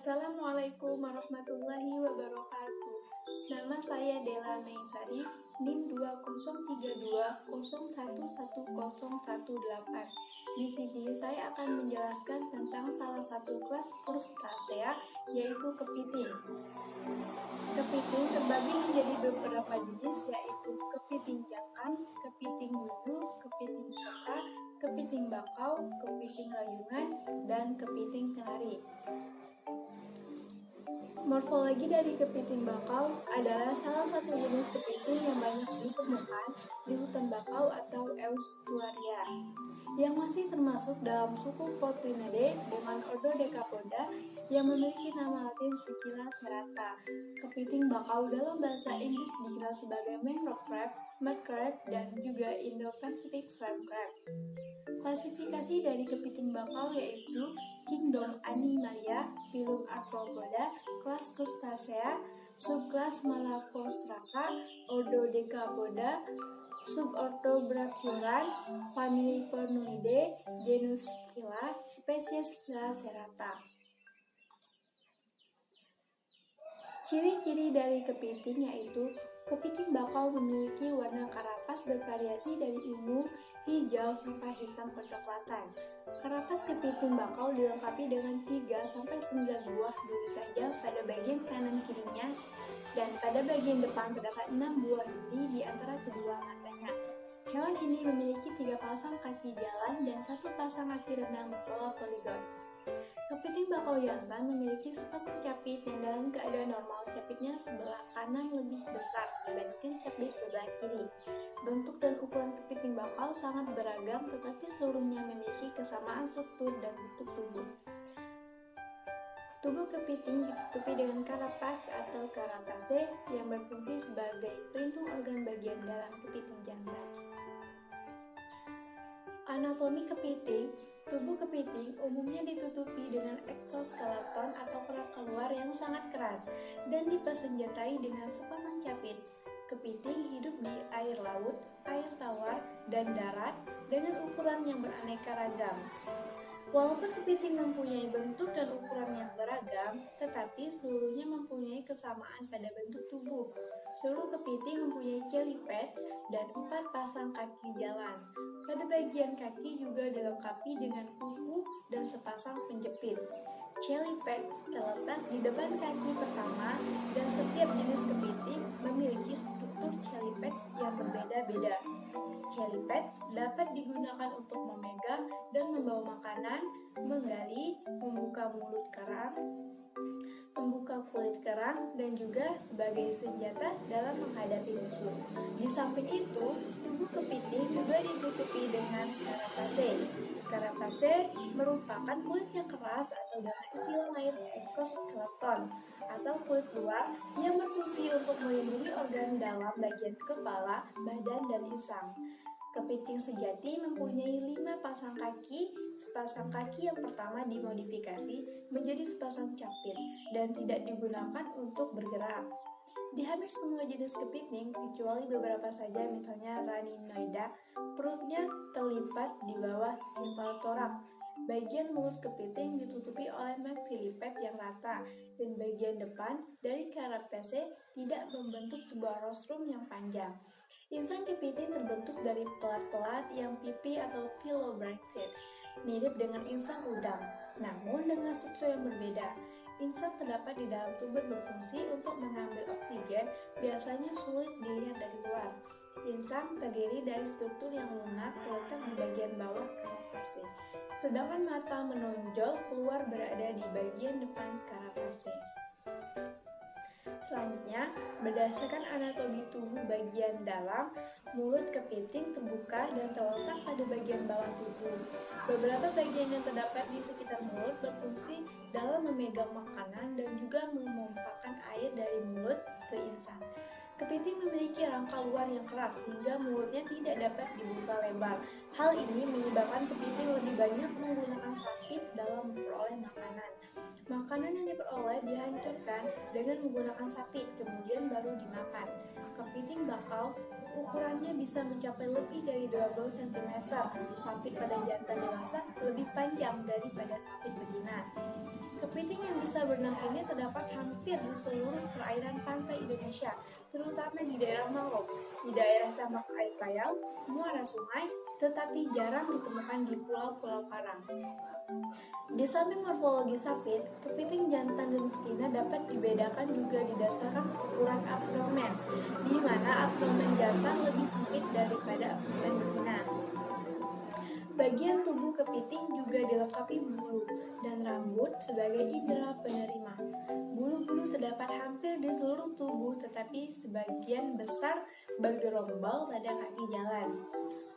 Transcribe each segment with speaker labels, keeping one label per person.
Speaker 1: Assalamualaikum warahmatullahi wabarakatuh. Nama saya Dela Meisari, NIM 2032011018. Di sini saya akan menjelaskan tentang salah satu kelas Crustacea, yaitu kepiting. Kepiting terbagi menjadi beberapa jenis, yaitu kepiting jantan, kepiting yuyu, kepiting cakra, kepiting bakau, kepiting rayungan, dan kepiting kenari. Morfologi dari kepiting bakau adalah salah satu jenis kepiting yang banyak ditemukan di hutan bakau atau Estuaria, yang masih termasuk dalam suku Potynidae dengan ordo Decapoda yang memiliki nama latin Scilla serrata. Kepiting bakau dalam bahasa Inggris dikenal sebagai mangrove crab, mud crab, dan juga Indo-Pacific swamp crab. Klasifikasi dari kepiting bakau yaitu Kingdom Animalia, Phylum Arthropoda, kelas Crustacea, subkelas Malacostraca, ordo Decapoda, subordo Brachyuran, famili Pornuidae, genus Scilla, spesies Scilla serrata. Ciri-ciri dari kepiting yaitu kepiting bakau memiliki warna karapas bervariasi dari ungu, hijau, sampai hitam kecoklatan. Karapas kepiting bakau dilengkapi dengan 3-9 buah duri tajam pada bagian kanan kirinya, dan pada bagian depan terdapat 6 buah duri di antara kedua matanya. Hewan ini memiliki 3 pasang kaki jalan dan 1 pasang kaki renang berpola poligon. Kepiting bakau jantan memiliki sepasang capit yang dalam keadaan normal capitnya sebelah kanan lebih besar dibandingkan capit sebelah kiri. Bentuk dan ukuran kepiting bakau sangat beragam, tetapi seluruhnya memiliki kesamaan struktur dan bentuk tubuh. Tubuh kepiting ditutupi dengan karapas atau carapace yang berfungsi sebagai pelindung organ bagian dalam kepiting jantan. Anatomi kepiting. Tubuh kepiting umumnya ditutupi dengan eksoskeleton atau kerangka luar yang sangat keras dan dipersenjatai dengan sepasang capit. Kepiting hidup di air laut, air tawar, dan darat dengan ukuran yang beraneka ragam. Walaupun kepiting mempunyai bentuk dan ukuran yang beragam, tetapi seluruhnya mempunyai kesamaan pada bentuk tubuh. Seluruh kepiting mempunyai chelipeds dan 4 pasang kaki jalan. Pada bagian kaki juga dilengkapi dengan kuku dan sepasang penjepit. Chelipeds terletak di depan kaki pertama, dan setiap jenis kepiting memiliki struktur chelipeds yang berbeda-beda. Chelipeds dapat digunakan untuk memegang dan membawa makanan, menggali, membuka mulut kerang, membuka kulit kerang, dan juga sebagai senjata dalam menghadapi musuh. Di samping itu, tubuh kepiting juga ditutupi dengan carapace. Carapace merupakan kulit yang keras atau dengan istilah lain exoskeleton atau kulit luar yang berfungsi untuk melindungi organ dalam bagian kepala, badan, dan insang. Kepiting sejati mempunyai 5 pasang kaki. Sepasang kaki yang pertama dimodifikasi menjadi sepasang capit dan tidak digunakan untuk bergerak. Di hampir semua jenis kepiting, kecuali beberapa saja misalnya Raninoida, perutnya terlipat di bawah timpal torak. Bagian mulut kepiting ditutupi oleh maxilliped yang rata, dan bagian depan dari carapace tidak membentuk sebuah rostrum yang panjang. Insang kepiting terbentuk dari pelat-pelat yang pipi atau pilobrachid, mirip dengan insang udang, namun dengan struktur yang berbeda. Insang terdapat di dalam tubuh berfungsi untuk mengambil oksigen, biasanya sulit dilihat dari luar. Insang terdiri dari struktur yang lunak terletak di bagian bawah carapace, sedangkan mata menonjol keluar berada di bagian depan carapace. Selanjutnya, berdasarkan anatomi tubuh bagian dalam, mulut kepiting terbuka dan terletak pada bagian bawah tubuh. Beberapa bagian yang terdapat di sekitar mulut berfungsi dalam memegang makanan dan juga memompahkan air dari mulut ke insang. Kepiting memiliki rangka luar yang keras sehingga mulutnya tidak dapat dibuka lebar. Hal ini menyebabkan kepiting lebih banyak menggunakan sapit dalam memperoleh makanan. Makanan yang diperoleh dihancurkan dengan menggunakan sapi, kemudian baru dimakan. Kepiting bakau ukurannya bisa mencapai lebih dari 20 cm. Sapi pada jantan dewasa lebih panjang daripada sapi betina. Kepiting yang bisa berenang ini terdapat hampir di seluruh perairan pantai Indonesia, terutama di daerah mangrove, di daerah tambak air payau, muara sungai, tetapi jarang ditemukan di pulau-pulau karang. Di samping morfologi sapit, kepiting jantan dan betina dapat dibedakan juga didasarkan ukuran abdomen, di mana abdomen jantan lebih sempit daripada abdomen betina. Bagian tubuh kepiting juga dilengkapi bulu dan rambut sebagai indera penerima. Bulu-bulu terdapat hampir di seluruh tubuh, tetapi sebagian besar bergerombol pada kaki jalan.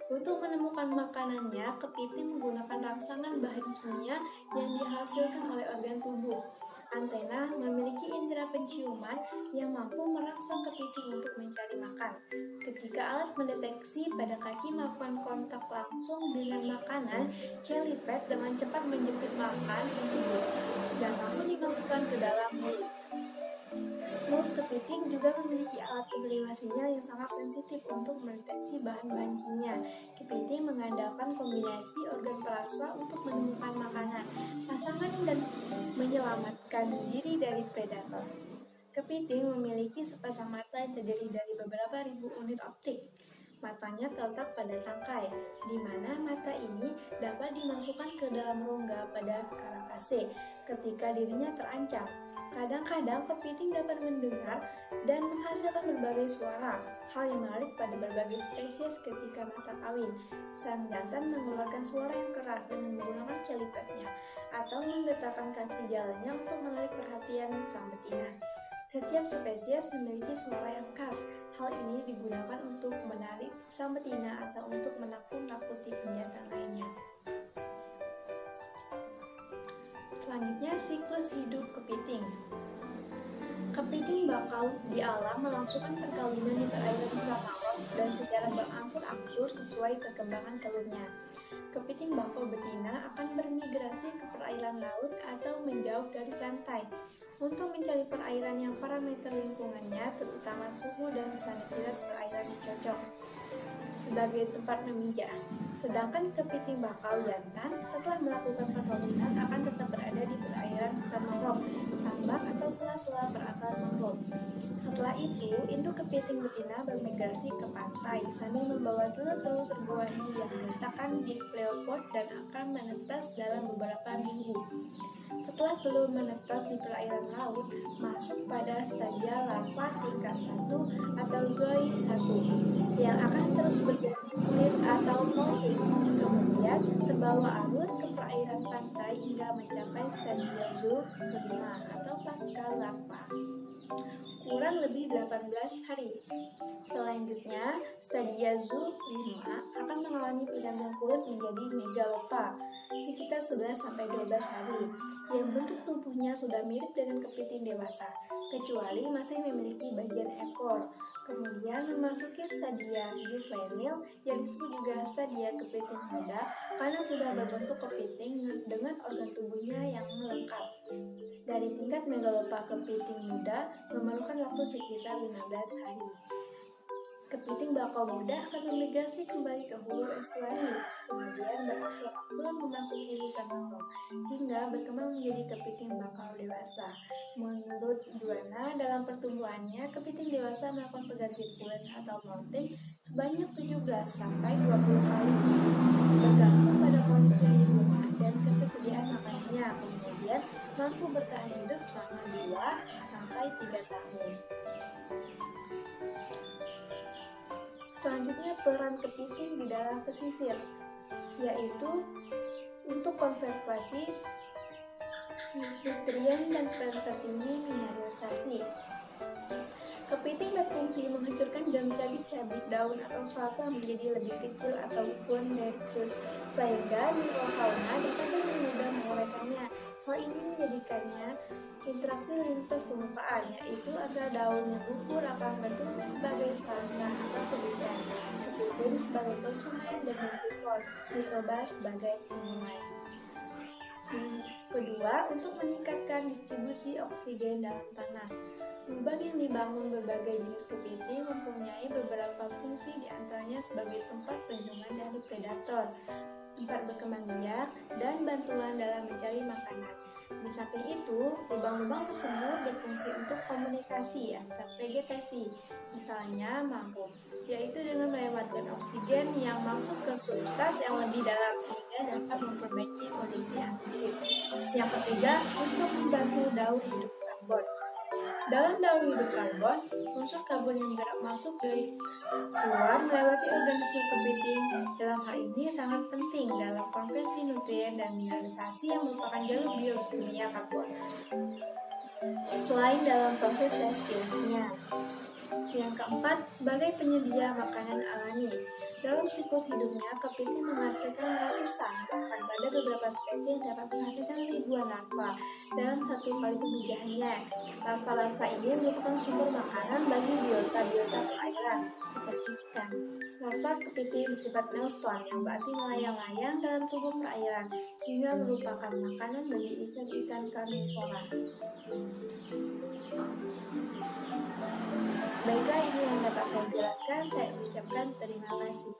Speaker 1: Untuk menemukan makanannya, kepiting menggunakan rangsangan bahan kimia yang dihasilkan oleh organ tubuh. Antena memiliki indera penciuman yang mampu merangsang kepiting untuk mencari makan. Ketika alat mendeteksi pada kaki melakukan kontak langsung dengan makanan, jellypad dengan cepat menjepit makan tersebut dan langsung dimasukkan ke dalam mulut. Mulut kepiting juga memiliki alat privasinya yang sangat sensitif untuk mendeteksi bahan-bahan kimia. Kepiting mengandalkan kombinasi organ perasa untuk menemukan makanan, pasangan dan menyelamatkan diri dari predator. Kepiting memiliki sepasang mata yang terdiri dari beberapa ribu unit optik. Matanya terletak pada tangkai, di mana mata ini dapat dimasukkan ke dalam rongga pada karakace ketika dirinya terancam. Kadang-kadang kepiting dapat mendengar dan menghasilkan berbagai suara, hal yang menarik pada berbagai spesies ketika masa kawin. Sang jantan mengeluarkan suara yang keras dengan menggunakan celipadnya atau menggetarkan kaki jalannya untuk menarik perhatian sang betina. Setiap spesies memiliki suara yang khas. Hal ini digunakan untuk menarik sang betina atau untuk menakut-nakuti jantan lainnya. Selanjutnya, siklus hidup kepiting. Kepiting bakau di alam melangsungkan perkawinan di perairan mangrove dan secara berangsur-angsur sesuai perkembangan telurnya. Kepiting bakau betina akan bermigrasi ke perairan laut atau menjauh dari pantai untuk mencari perairan yang parameter lingkungannya, terutama suhu dan sanitaritas perairan yang cocok sebagai tempat memijah. Sedangkan kepiting bakau jantan setelah melakukan perkawinan akan tetap berada di perairan hutan mangrove, tambak atau sela-sela berakar mangrove. Setelah itu, induk kepiting betina bermigrasi ke pantai sambil membawa telur-telur terbuahnya yang diletakkan di pleopod dan akan menetas dalam beberapa minggu. Setelah telur menetas di perairan laut, masuk pada stadia larva tingkat 1 atau zooid 1 yang akan terus berganti kulit atau molting, kemudian terbawa arus ke perairan pantai hingga mencapai stadia zoo kelima atau pasca larva. Kurang lebih 18 hari. Selanjutnya, stadia zoo 5 akan mengalami pergantian kulit menjadi megalopa sekitar 11-12 hari, yang bentuk tubuhnya sudah mirip dengan kepiting dewasa, kecuali masih memiliki bagian ekor. Kemudian memasuki stadia juvenil yang disebut juga stadia kepiting muda karena sudah berbentuk kepiting dengan organ tubuhnya yang melengkap. Dari tingkat megalopa kepiting muda memerlukan waktu sekitar 15 hari. Kepiting bakau muda akan memigrasi kembali ke hulu estuari, kemudian berangsur-angsur memasuki hutan mangrove, hingga berkembang menjadi kepiting bakau dewasa. Menurut Juana, dalam pertumbuhannya, kepiting dewasa melakukan pergantian kulit atau molting sebanyak 17-20 kali, bergantung pada kondisi lingkungan dan ketersediaan makanannya. Kemudian mampu bertahan hidup selama 2-3 tahun. Selanjutnya, peran kepiting di dalam pesisir, yaitu untuk konservasi nutrien dan peran tertinggi mineralisasi. Kepiting berfungsi menghancurkan dan mencabik-cabik daun atau salak menjadi lebih kecil atau ukuran dari trus, sehingga mikrofauna dapat dengan mudah mengolekannya. Hal ini menjadikannya interaksi lintas penumpaan, yaitu agar daun yang gugur akan berfungsi sebagai salsa atau tulisan, kepiting sebagai konsumen dan mikrofon, mikroba sebagai pemulai. Kedua, untuk meningkatkan distribusi oksigen dalam tanah. Lubang yang dibangun berbagai jenis kepiting mempunyai beberapa fungsi, diantaranya sebagai tempat perlindungan dari predator, tempat berkembang biak, dan bantuan dalam mencari makanan. Di samping itu, lubang-lubang tersebut berfungsi untuk komunikasi antar vegetasi, misalnya mampu, yaitu dengan melewatkan oksigen yang masuk ke substrat yang lebih dalam sehingga dapat memperbaiki kondisi aktif. Yang ketiga, untuk membantu daur hidup karbon. Dalam daur hidup karbon, unsur karbon yang bergerak masuk dari luar melewati organisme kepiting. Dalam hal ini sangat penting dalam konversi nutrien dan mineralisasi yang merupakan jalur biokimia karbon. Selain dalam proses respirasinya. Yang keempat, sebagai penyedia makanan alami. Dalam siklus hidupnya, kepiting menghasilkan ratusan, bahkan pada beberapa spesies dapat menghasilkan ribuan larva dalam satu kali pemijahannya. Larva-larva ini merupakan sumber makanan bagi biota-biota perairan, seperti ikan. Larva kepiting bersifat neuston, yang berarti melayang-layang dalam tubuh perairan, sehingga merupakan makanan bagi ikan-ikan karnivora. Baiklah, ini yang dapat saya jelaskan. Saya ucapkan terima kasih.